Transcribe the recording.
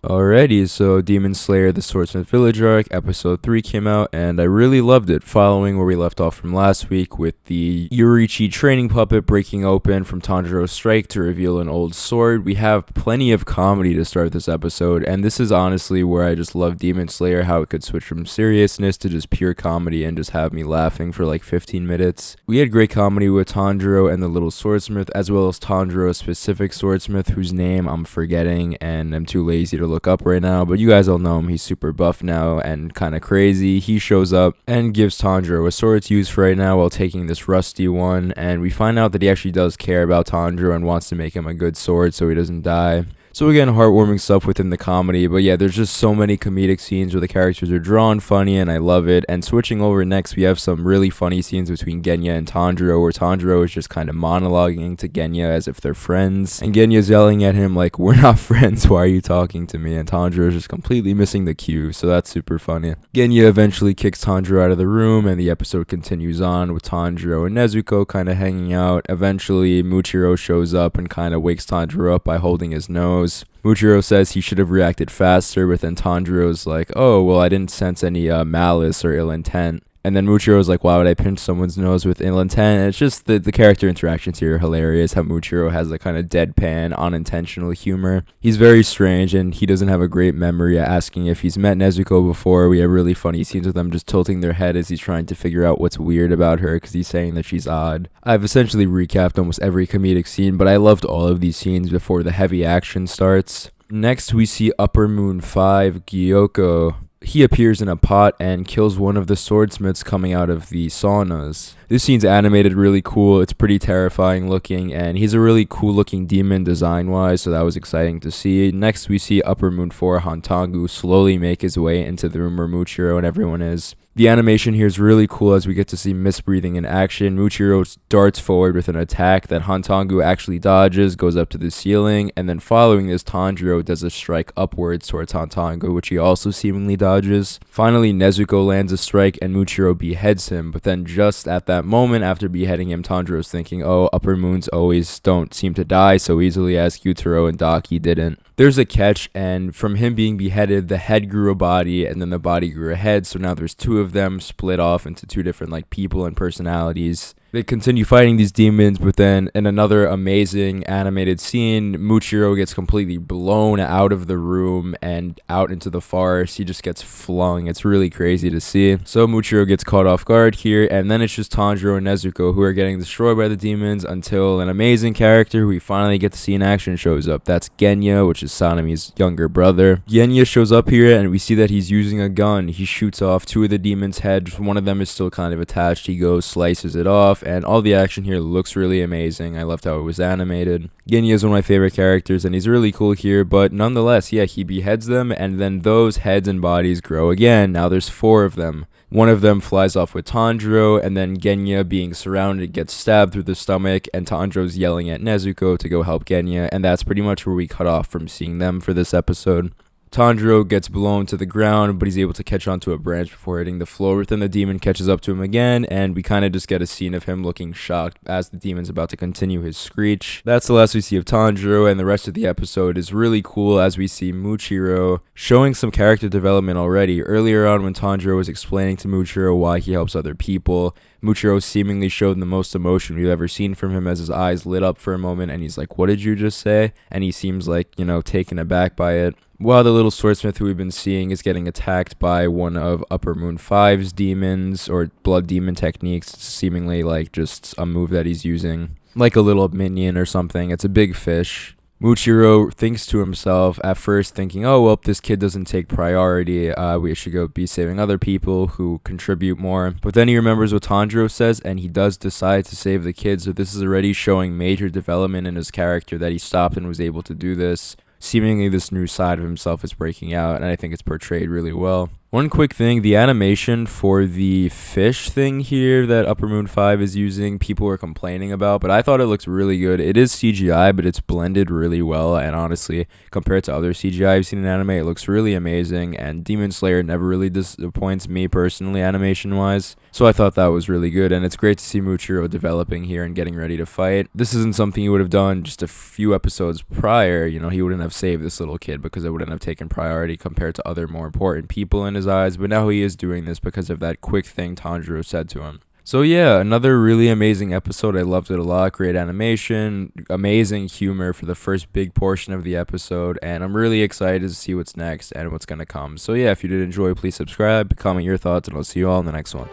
Alrighty, so Demon Slayer The Swordsmith Village Arc, episode 3 came out, and I really loved it, following where we left off from last week with the Yoriichi training puppet breaking open from Tanjiro's strike to reveal an old sword. We have plenty of comedy to start this episode, and this is honestly where I just love Demon Slayer, how it could switch from seriousness to just pure comedy and just have me laughing for like 15 minutes. We had great comedy with Tanjiro and the little swordsmith, as well as Tanjiro's specific swordsmith, whose name I'm forgetting, and I'm too lazy to look up right now, but you guys all know him. He's super buff now and kind of crazy. He shows up and gives Tanjiro a sword to use for right now while taking this rusty one, and we find out that he actually does care about Tanjiro and wants to make him a good sword so he doesn't die. So again, heartwarming stuff within the comedy, but yeah, there's just so many comedic scenes where the characters are drawn funny, and I love it. And switching over next, we have some really funny scenes between Genya and Tanjiro, where Tanjiro is just kind of monologuing to Genya as if they're friends, and Genya's yelling at him like, "We're not friends, why are you talking to me?" And Tanjiro is just completely missing the cue, so that's super funny. Genya eventually kicks Tanjiro out of the room, and the episode continues on with Tanjiro and Nezuko kind of hanging out. Eventually, Muichiro shows up and kind of wakes Tanjiro up by holding his nose. Muichiro says he should have reacted faster, but then Tanjiro's like, "Oh, well, I didn't sense any malice or ill intent." And then Muichiro's like, "Why would I pinch someone's nose with ill intent?" And it's just the character interactions here are hilarious. How Muichiro has a kind of deadpan, unintentional humor. He's very strange, and he doesn't have a great memory, asking if he's met Nezuko before. We have really funny scenes with them just tilting their head as he's trying to figure out what's weird about her, because he's saying that she's odd. I've essentially recapped almost every comedic scene, but I loved all of these scenes before the heavy action starts. Next, we see Upper Moon 5, Gyoko. He appears in a pot and kills one of the swordsmiths coming out of the saunas. This scene's animated really cool. It's pretty terrifying looking, and he's a really cool looking demon design wise, so that was exciting to see. Next, we see Upper Moon 4 Hantangu slowly make his way into the room where Muichiro and everyone is. The animation here is really cool as we get to see Mist breathing in action. Muichiro darts forward with an attack that Hantangu actually dodges, goes up to the ceiling, and then following this, Tanjiro does a strike upwards towards Hantangu, which he also seemingly dodges. Finally, Nezuko lands a strike and Muichiro beheads him, but then just at that moment after beheading him, Tanjiro's thinking, "Oh, Upper Moons always don't seem to die so easily as Gyutaro and Daki didn't." There's a catch, and from him being beheaded, the head grew a body, and then the body grew a head, so now there's two of them split off into two different people and personalities. They continue fighting these demons, but then in another amazing animated scene, Muichiro gets completely blown out of the room and out into the forest. He just gets flung. It's really crazy to see. So Muichiro gets caught off guard here, and then it's just Tanjiro and Nezuko who are getting destroyed by the demons until an amazing character who we finally get to see in action shows up. That's Genya, which is Sanemi's younger brother. Genya shows up here, and we see that he's using a gun. He shoots off two of the demons' heads. One of them is still kind of attached. He goes, slices it off, and all the action here looks really amazing. I loved how it was animated. Genya is one of my favorite characters, and he's really cool here, but nonetheless, yeah, he beheads them, and then those heads and bodies grow again. Now there's four of them. One of them flies off with Tanjiro, and then Genya, being surrounded, gets stabbed through the stomach, and Tanjiro's yelling at Nezuko to go help Genya, and that's pretty much where we cut off from seeing them for this episode. Tanjiro gets blown to the ground, but he's able to catch onto a branch before hitting the floor. But then the demon catches up to him again, and we kind of just get a scene of him looking shocked as the demon's about to continue his screech. That's the last we see of Tanjiro, and the rest of the episode is really cool as we see Muichiro showing some character development already. Earlier on, when Tanjiro was explaining to Muichiro why he helps other people, Muichiro seemingly showed the most emotion we've ever seen from him as his eyes lit up for a moment, and he's like, "What did you just say?" And he seems like, taken aback by it. While the little swordsmith who we've been seeing is getting attacked by one of Upper Moon 5's demons, or blood demon techniques, seemingly like just a move that he's using, like a little minion or something. It's a big fish. Muichiro thinks to himself, at first thinking, "Oh, well, this kid doesn't take priority. We should go be saving other people who contribute more." But then he remembers what Tanjiro says, and he does decide to save the kid. So this is already showing major development in his character, that he stopped and was able to do this. Seemingly this new side of himself is breaking out, and I think it's portrayed really well. One quick thing, the animation for the fish thing here that Upper Moon 5 is using, people were complaining about, but I thought it looks really good. It is CGI, but it's blended really well, and honestly, compared to other CGI I've seen in anime, it looks really amazing, and Demon Slayer never really disappoints me personally, animation-wise, so I thought that was really good, and it's great to see Muichiro developing here and getting ready to fight. This isn't something he would have done just a few episodes prior, he wouldn't have saved this little kid because it wouldn't have taken priority compared to other more important people in his eyes, but now he is doing this because of that quick thing Tanjiro said to him. So yeah, another really amazing episode. I loved it a lot. Great animation, amazing humor for the first big portion of the episode, and I'm really excited to see what's next and what's going to come. So yeah, if you did enjoy, please subscribe, comment your thoughts, and I'll see you all in the next one.